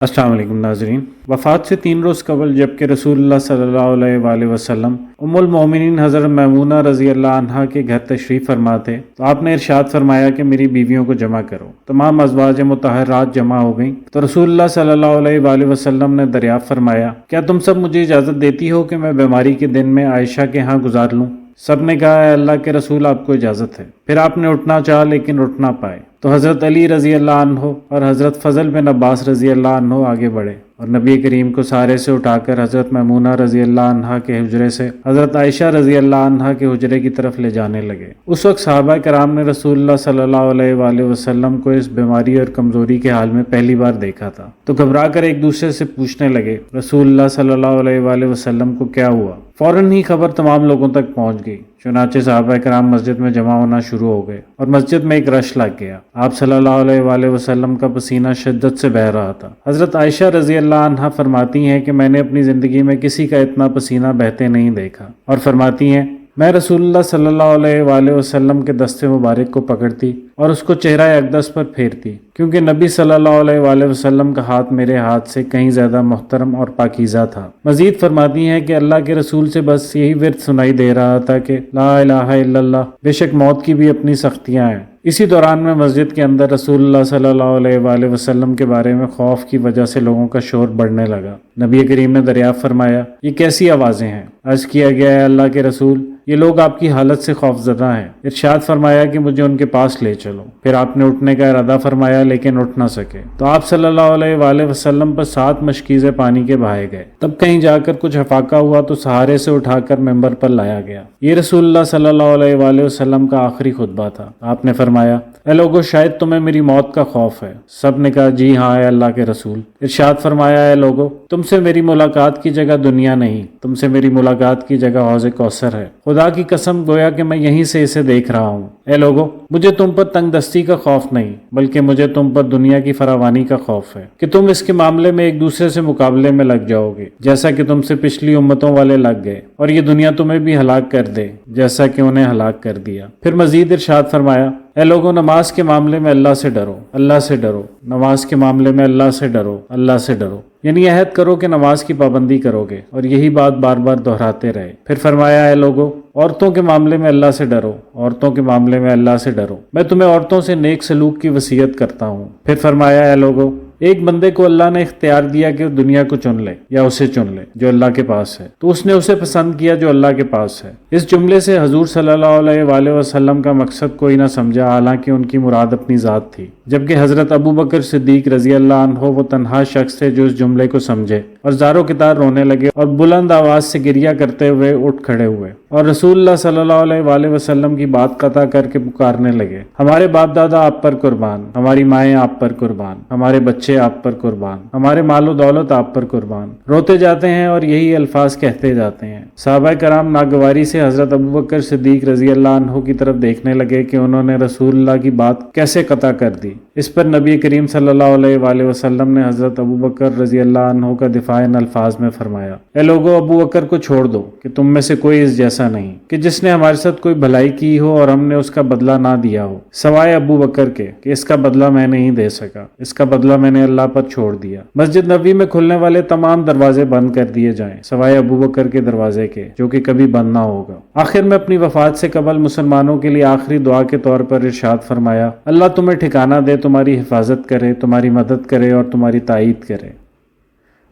السلام علیکم ناظرین، وفات سے 3 روز قبل جبکہ رسول اللہ صلی اللہ علیہ وآلہ وسلم ام المومنین حضرت میمونہ رضی اللہ عنہا کے گھر تشریف فرما تھے تو آپ نے ارشاد فرمایا کہ میری بیویوں کو جمع کرو۔ تمام ازواج مطہرات جمع ہو گئیں تو رسول اللہ صلی اللہ علیہ وآلہ وسلم نے دریافت فرمایا، کیا تم سب مجھے اجازت دیتی ہو کہ میں بیماری کے دن میں عائشہ کے ہاں گزار لوں؟ سب نے کہا، اے اللہ کے رسول، آپ کو اجازت ہے۔ پھر آپ نے اٹھنا چاہا لیکن اٹھ نہ پائے تو حضرت علی رضی اللہ عنہ اور حضرت فضل بن عباس رضی اللہ عنہ آگے بڑھے اور نبی کریم کو سارے سے اٹھا کر حضرت میمونہ رضی اللہ عنہا کے حجرے سے حضرت عائشہ رضی اللہ عنہا کے حجرے کی طرف لے جانے لگے۔ اس وقت صحابہ کرام نے رسول اللہ صلی اللہ علیہ وآلہ وسلم کو اس بیماری اور کمزوری کے حال میں پہلی بار دیکھا تھا تو گھبرا کر ایک دوسرے سے پوچھنے لگے، رسول اللہ صلی اللہ علیہ وآلہ وسلم کو کیا ہوا؟ فوراً ہی خبر تمام لوگوں تک پہنچ گئی۔ چنانچہ صحابہ کرام مسجد میں جمع ہونا شروع ہو گئے اور مسجد میں ایک رش لگ گیا۔ آپ صلی اللہ علیہ وآلہ وسلم کا پسینہ شدت سے بہہ رہا تھا۔ حضرت عائشہ رضی اللہ عنہا فرماتی ہیں کہ میں نے اپنی زندگی میں کسی کا اتنا پسینہ بہتے نہیں دیکھا، اور فرماتی ہیں میں رسول اللہ صلی اللہ علیہ وآلہ وسلم کے دست مبارک کو پکڑتی اور اس کو چہرہ اقدس پر پھیرتی، کیونکہ نبی صلی اللہ علیہ وآلہ وسلم کا ہاتھ میرے ہاتھ سے کہیں زیادہ محترم اور پاکیزہ تھا۔ مزید فرماتی ہیں کہ اللہ کے رسول سے بس یہی ورد سنائی دے رہا تھا کہ لا الہ الا اللہ، بے شک موت کی بھی اپنی سختیاں ہیں۔ اسی دوران میں مسجد کے اندر رسول اللہ صلی اللہ علیہ وآلہ وسلم کے بارے میں خوف کی وجہ سے لوگوں کا شور بڑھنے لگا۔ نبی کریم نے دریافت فرمایا، یہ کیسی آوازیں ہیں؟ عرض کیا گیا، ہے اللہ کے رسول، یہ لوگ آپ کی حالت سے خوف زدہ ہیں۔ ارشاد فرمایا کہ مجھے ان کے پاس لے چلو۔ پھر آپ نے اٹھنے کا ارادہ فرمایا لیکن اٹھ نہ سکے تو آپ صلی اللہ علیہ وآلہ وسلم پر 7 مشکیزیں پانی کے بہائے گئے۔ تب کہیں جا کر کچھ افاقہ ہوا تو سہارے سے اٹھا کر ممبر پر لایا گیا۔ یہ رسول اللہ صلی اللہ علیہ وآلہ وسلم کا آخری خطبہ تھا۔ آپ نے فرمایا، اے لوگو، شاید تمہیں میری موت کا خوف ہے۔ سب نے کہا، جی ہاں اے اللہ کے رسول۔ ارشاد فرمایا، اے لوگو، تم سے میری ملاقات کی جگہ دنیا نہیں، تم سے میری ملاقات کی جگہ حوض کوثر ہے۔ خدا کی قسم، گویا کہ میں یہیں سے اسے دیکھ رہا ہوں۔ اے لوگو، مجھے تم پر تنگ دستی کا خوف نہیں، بلکہ مجھے تم پر دنیا کی فراوانی کا خوف ہے کہ تم اس کے معاملے میں ایک دوسرے سے مقابلے میں لگ جاؤ گے، جیسا کہ تم سے پچھلی امتوں والے لگ گئے، اور یہ دنیا تمہیں بھی ہلاک کر دے جیسا کہ انہیں ہلاک کر دیا۔ پھر مزید ارشاد فرمایا، اے لوگوں، نماز کے معاملے میں اللہ سے ڈرو، اللہ سے ڈرو، نماز کے معاملے میں اللہ سے ڈرو، اللہ سے ڈرو، یعنی عہد کرو کہ نماز کی پابندی کرو گے، اور یہی بات بار بار دہراتے رہے۔ پھر فرمایا، اے لوگو، عورتوں کے معاملے میں اللہ سے ڈرو، عورتوں کے معاملے میں اللہ سے ڈرو، میں تمہیں عورتوں سے نیک سلوک کی وصیت کرتا ہوں۔ پھر فرمایا، اے لوگو، ایک بندے کو اللہ نے اختیار دیا کہ دنیا کو چن لے یا اسے چن لے جو اللہ کے پاس ہے، تو اس نے اسے پسند کیا جو اللہ کے پاس ہے۔ اس جملے سے حضور صلی اللہ علیہ وآلہ وسلم کا مقصد کوئی نہ سمجھا، حالانکہ ان کی مراد اپنی ذات تھی، جبکہ حضرت ابو بکر صدیق رضی اللہ عنہ وہ تنہا شخص تھے جو اس جملے کو سمجھے، اور زاروں کی طرح رونے لگے اور بلند آواز سے گریہ کرتے ہوئے اٹھ کھڑے ہوئے اور رسول اللہ صلی اللہ علیہ وآلہ وسلم کی بات قطع کر کے پکارنے لگے، ہمارے باپ دادا آپ پر قربان، ہماری مائیں آپ پر قربان، ہمارے بچے آپ پر قربان، ہمارے مال و دولت آپ پر قربان۔ روتے جاتے ہیں اور یہی الفاظ کہتے جاتے ہیں۔ صحابہ کرام ناگواری سے حضرت ابو بکر صدیق رضی اللہ عنہ کی طرف دیکھنے لگے کہ انہوں نے رسول اللہ کی بات کیسے قطع کر دی۔ اس پر نبی کریم صلی اللہ علیہ وآلہ وسلم نے حضرت ابو بکر رضی اللہ عنہ کا دفاع ان الفاظ میں فرمایا، اے لوگو، ابو بکر کو چھوڑ دو کہ تم میں سے کوئی اس جیسا نہیں کہ جس نے ہمارے ساتھ کوئی بھلائی کی ہو اور ہم نے اس کا بدلہ نہ دیا ہو، سوائے ابو بکر کے کہ اس کا بدلہ میں نہیں دے سکا، اس کا بدلہ میں نے اللہ پر چھوڑ دیا۔ مسجد نبوی میں کھلنے والے تمام دروازے بند کر دیے جائیں سوائے ابو بکر کے دروازے کے، جو کہ کبھی بند نہ ہوگا۔ آخر میں اپنی وفات سے قبل مسلمانوں کے لیے آخری دعا کے طور پر ارشاد فرمایا، اللہ تمہیں ٹھکانہ دے، تمہاری حفاظت کرے، تمہاری مدد کرے اور تمہاری تائید کرے۔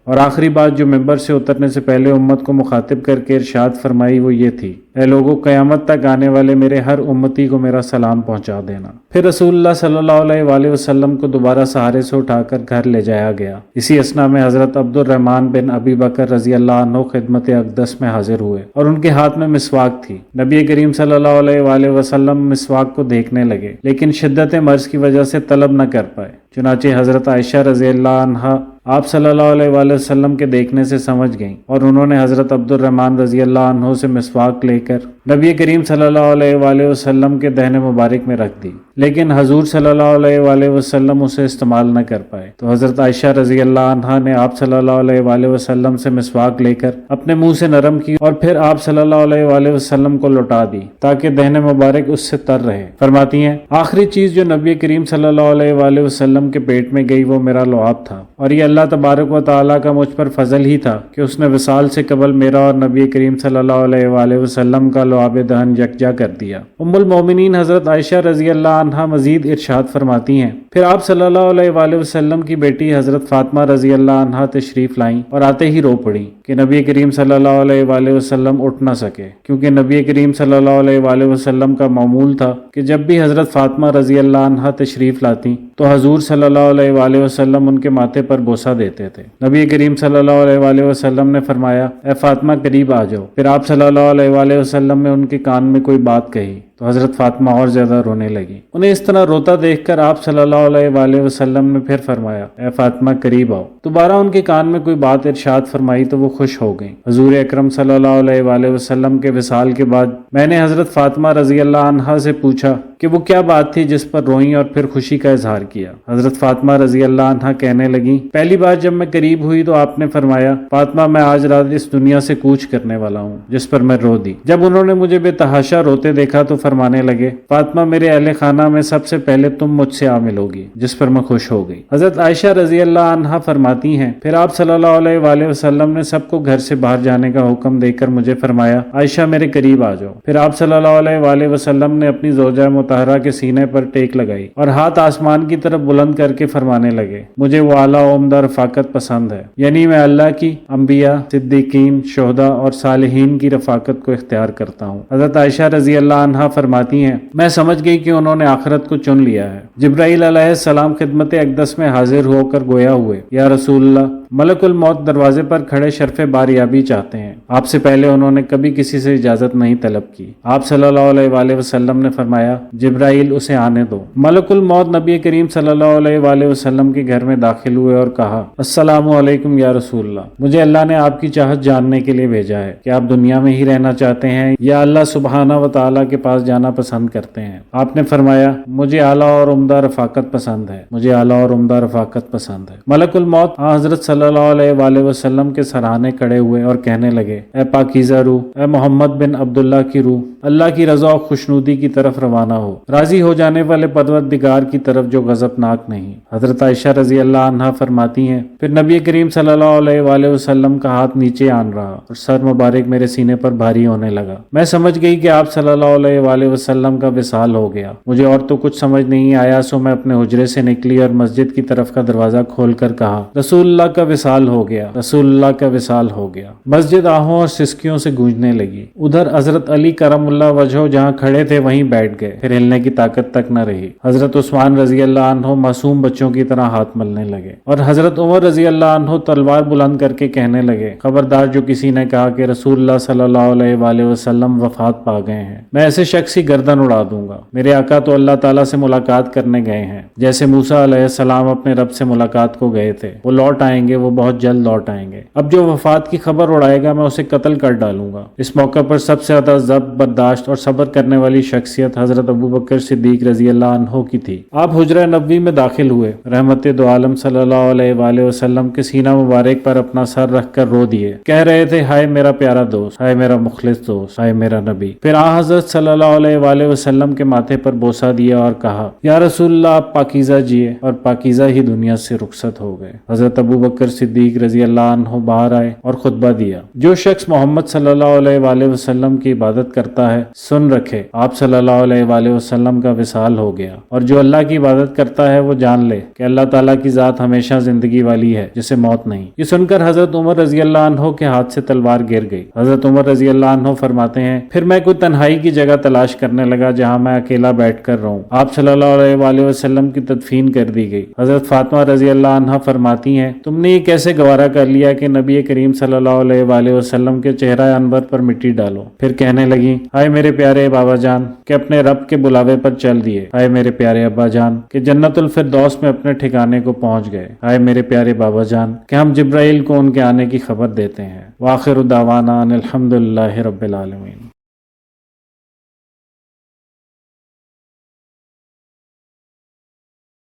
اور آخری بات جو ممبر سے اترنے سے پہلے امت کو مخاطب کر کے ارشاد فرمائی وہ یہ تھی، اے لوگوں، قیامت تک آنے والے میرے ہر امتی کو میرا سلام پہنچا دینا۔ پھر رسول اللہ صلی اللہ علیہ وآلہ وسلم کو دوبارہ سہارے سے اٹھا کر گھر لے جایا گیا۔ اسی اثنا میں حضرت عبد الرحمن بن ابی بکر رضی اللہ عنہ خدمت اقدس میں حاضر ہوئے اور ان کے ہاتھ میں مسواک تھی۔ نبی کریم صلی اللہ علیہ وآلہ وسلم مسواک کو دیکھنے لگے لیکن شدت مرض کی وجہ سے طلب نہ کر پائے، چنانچہ حضرت عائشہ رضی اللہ عنہا آپ صلی اللہ علیہ وآلہ وسلم کے دیکھنے سے سمجھ گئیں اور انہوں نے حضرت عبد الرحمن رضی اللہ عنہ سے مسواک لے کر نبی کریم صلی اللہ علیہ وآلہ وسلم کے دہن مبارک میں رکھ دی، لیکن حضور صلی اللہ علیہ وآلہ وسلم اسے استعمال نہ کر پائے، تو حضرت عائشہ رضی اللہ عنہا نے آپ صلی اللہ علیہ وآلہ وسلم سے مسواک لے کر اپنے منہ سے نرم کی اور پھر آپ صلی اللہ علیہ وآلہ وسلم کو لوٹا دی تاکہ دہن مبارک اس سے تر رہے۔ فرماتی ہیں آخری چیز جو نبی کریم صلی اللہ علیہ وآلہ وسلم کے پیٹ میں گئی وہ میرا لعاب تھا، اور یہ اللہ تبارک و تعالیٰ کا مجھ پر فضل ہی تھا کہ اس نے وصال سے قبل میرا اور نبی کریم صلی اللہ علیہ وآلہ وسلم کا لعاب دہن یکجا کر دیا۔ ام المومنین حضرت عائشہ رضی اللہ عنہا مزید ارشاد فرماتی ہیں پھر آپ صلی اللہ علیہ وآلہ وسلم کی بیٹی حضرت فاطمہ رضی اللہ عنہا تشریف لائیں اور آتے ہی رو پڑی کہ نبی کریم صلی اللہ علیہ وآلہ وسلم اٹھ نہ سکے، کیونکہ نبی کریم صلی اللہ علیہ وآلہ وسلم کا معمول تھا کہ جب بھی حضرت فاطمہ رضی اللہ عنہا تشریف لاتی تو حضور صلی اللہ علیہ وآلہ وسلم ان کے ماتھے پر بوسہ دیتے تھے۔ نبی کریم صلی اللہ علیہ وآلہ وسلم نے فرمایا اے فاطمہ قریب آ جاؤ، پھر آپ صلی اللہ علیہ وآلہ وسلم نے ان کے کان میں کوئی بات کہی تو حضرت فاطمہ اور زیادہ رونے لگی۔ انہیں اس طرح روتا دیکھ کر آپ صلی اللہ علیہ وآلہ وسلم نے پھر فرمایا اے فاطمہ قریب آؤ۔ دوبارہ ان کے کان میں کوئی بات ارشاد فرمائی تو وہ خوش ہو گئیں۔ حضور اکرم صلی اللہ علیہ وآلہ وسلم کے وصال کے بعد میں نے حضرت فاطمہ رضی اللہ عنہا سے پوچھا کہ وہ کیا بات تھی جس پر روئیں اور پھر خوشی کا اظہار کیا۔ حضرت فاطمہ رضی اللہ عنہا کہنے لگیں پہلی بار جب میں قریب ہوئی تو آپ نے فرمایا فاطمہ میں آج رات اس دنیا سے کوچ کرنے والا ہوں، جس پر میں رو دی۔ جب انہوں نے مجھے بے تحاشا روتے دیکھا تو فرمانے لگے فاطمہ میرے اہل خانہ میں سب سے پہلے تم مجھ سے آ ملوگی، جس پر میں خوش ہو گئی۔ حضرت عائشہ رضی اللہ عنہا فرماتی ہیں پھر آپ صلی اللہ علیہ وآلہ وسلم نے سب کو گھر سے باہر جانے کا حکم دے کر مجھے فرمایا عائشہ میرے قریب آ جاؤ۔ پھر آپ صلی اللہ علیہ وآلہ وسلم نے اپنی زوجہ مطہرہ کے سینے پر ٹیک لگائی اور ہاتھ آسمان کی طرف بلند کر کے فرمانے لگے مجھے وہ اعلیٰ و عمدہ رفاقت پسند ہے، یعنی میں اللہ کی، انبیاء، صدیقین، شہداء اور صالحین کی رفاقت کو اختیار کرتا ہوں۔ حضرت عائشہ رضی اللہ عنہا فرماتی ہیں میں سمجھ گئی کہ انہوں نے آخرت کو چن لیا ہے۔ جبرائیل علیہ السلام خدمت اقدس میں حاضر ہو کر گویا ہوئے یا رسول اللہ ملک الموت دروازے پر کھڑے شرف باریابی چاہتے ہیں، آپ سے پہلے انہوں نے کبھی کسی سے اجازت نہیں طلب کی۔ آپ صلی اللہ علیہ وآلہ وسلم نے فرمایا جبرائیل اسے آنے دو۔ ملک الموت نبی کریم صلی اللہ علیہ وآلہ وسلم کے گھر میں داخل ہوئے اور کہا السلام علیکم یا رسول اللہ، مجھے اللہ نے آپ کی چاہت جاننے کے لیے بھیجا ہے کہ آپ دنیا میں ہی رہنا چاہتے ہیں یا اللہ سبحانہ و تعالیٰ کے پاس جانا پسند کرتے ہیں؟ آپ نے فرمایا مجھے اعلیٰ اور عمدہ رفاقت پسند ہے، مجھے اعلیٰ اور عمدہ رفاقت پسند ہے۔ ملک الموت حضرت صلی اللہ علیہ وآلہ وسلم کے سرانے کھڑے ہوئے اور کہنے لگے اے پاکیزہ روح، اے محمد بن عبداللہ کی روح، اللہ کی رضا و خوشنودی کی طرف روانہ ہو، راضی ہو جانے والے پروردگار کی طرف جو غضبناک نہیں۔ حضرت عائشہ رضی اللہ عنہا فرماتی ہیں پھر نبی کریم صلی اللہ علیہ وآلہ وسلم کا ہاتھ نیچے آن رہا اور سر مبارک میرے سینے پر بھاری ہونے لگا۔ میں سمجھ گئی کہ آپ صلی اللہ علیہ وآلہ وسلم کا وصال ہو گیا۔ مجھے اور تو کچھ سمجھ نہیں آیا، سو میں اپنے حجرے سے نکلی اور مسجد کی طرف کا دروازہ کھول کر کہا رسول اللہ کا وصال ہو گیا، رسول اللہ کا وصال ہو گیا۔ مسجد آہوں اور سسکیوں سے گونجنے لگی۔ ادھر حضرت علی کرم اللہ وجہہ جہاں کھڑے تھے وہیں بیٹھ گئے، پھر ہلنے کی طاقت تک نہ رہی۔ حضرت عثمان رضی اللہ عنہ معصوم بچوں کی طرح ہاتھ ملنے لگے اور حضرت عمر رضی اللہ عنہ تلوار بلند کر کے کہنے لگے خبردار جو کسی نے کہا کہ رسول اللہ صلی اللہ علیہ وآلہ وسلم وفات پا گئے ہیں، میں ایسے شخص کی گردن اڑا دوں گا۔ میرے آقا تو اللہ تعالیٰ سے ملاقات کرنے گئے ہیں، جیسے موسیٰ علیہ السلام اپنے رب سے ملاقات کو گئے تھے، وہ لوٹ آئیں گے، وہ بہت جلد لوٹ آئیں گے۔ اب جو وفات کی خبر اڑائے گا میں اسے قتل کر ڈالوں گا۔ اس موقع پر سب سے زیادہ ضبط برداشت اور صبر کرنے والی شخصیت حضرت ابو بکر صدیق رضی اللہ عنہ کی تھی۔ آپ حجرہ نبوی میں داخل ہوئے، رحمت دو عالم صلی اللہ علیہ وآلہ وسلم کے سینہ مبارک پر اپنا سر رکھ کر رو دیے، کہہ رہے تھے ہائے میرا پیارا دوست، ہائے میرا مخلص دوست، ہائے میرا نبی۔ پھر حضرت صلی اللہ علیہ وآلہ وسلم کے ماتھے پر بوسہ دیا اور کہا یا رسول اللہ آپ پاکیزہ جیے، اور پاکیزہ ہی دنیا سے رخصت ہو گئے۔ حضرت ابو بکر صدیق رضی اللہ عنہ باہر آئے اور خطبہ دیا، جو شخص محمد صلی اللہ علیہ وآلہ وسلم کی عبادت کرتا ہے سن رکھے آپ صلی اللہ علیہ وآلہ وسلم کا وصال ہو گیا، اور جو اللہ کی عبادت کرتا ہے وہ جان لے کہ اللہ تعالیٰ کی ذات ہمیشہ زندگی والی ہے جسے موت نہیں۔ یہ سن کر حضرت عمر رضی اللہ عنہ کے ہاتھ سے تلوار گر گئی۔ حضرت عمر رضی اللہ عنہ فرماتے ہیں پھر میں کوئی تنہائی کی جگہ تلاش کرنے لگا جہاں میں اکیلا بیٹھ کر رہوں۔ آپ صلی اللہ علیہ وآلہ وسلم کی تدفین کر دی گئی۔ حضرت فاطمہ رضی اللہ عنہ فرماتی ہیں تم نے یہ کیسے گوارا کر لیا کہ نبی کریم صلی اللہ علیہ وآلہ وسلم کے چہرہ انور پر مٹی ڈالو؟ پھر کہنے لگی ہائے میرے پیارے بابا جان کہ اپنے رب کے بلاوے پر چل دیے، ہائے میرے پیارے ابا جان کہ جنت الفردوس میں اپنے ٹھکانے کو پہنچ گئے، ہائے میرے پیارے بابا جان کہ ہم جبرائیل کو ان کے آنے کی خبر دیتے ہیں۔ وآخر دعوانا ان الحمد للہ رب العالمین۔